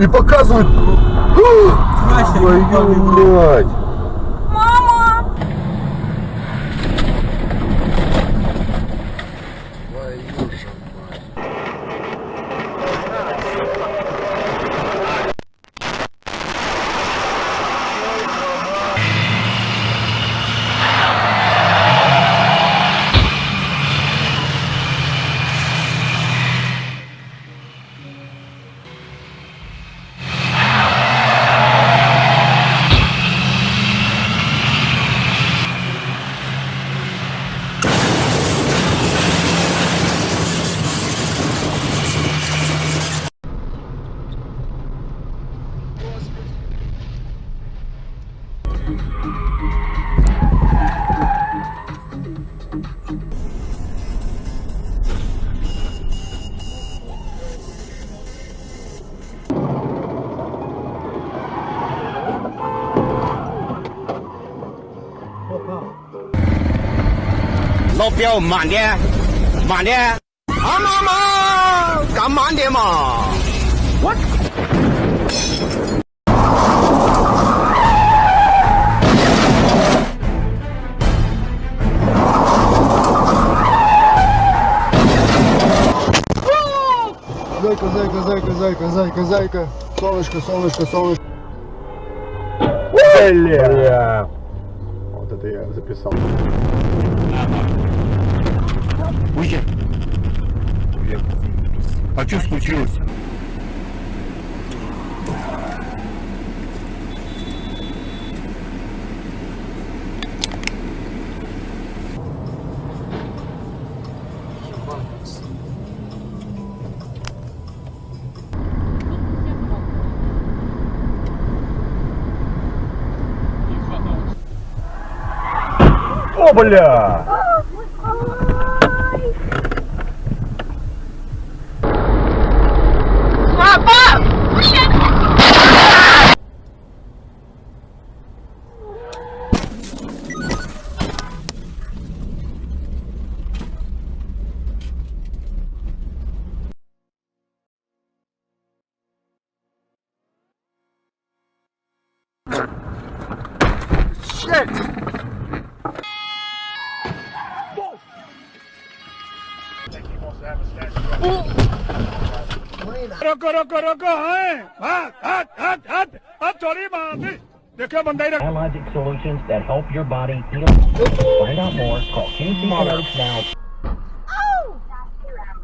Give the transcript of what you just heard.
И показывают. Твою мать. Мама! Твою же мать.老表慢点，慢点。啊妈，干慢点嘛！我。Зайка, зайка, зайка, зайка, зайка, зайка. Солнышко, солнышко, солнышко. Бля. Вот это я записал. Уйди. А что случилось? О, бля! Shit! Biologic solutions that help your body heal. Find out more. Call QC Kinetics now. Oh!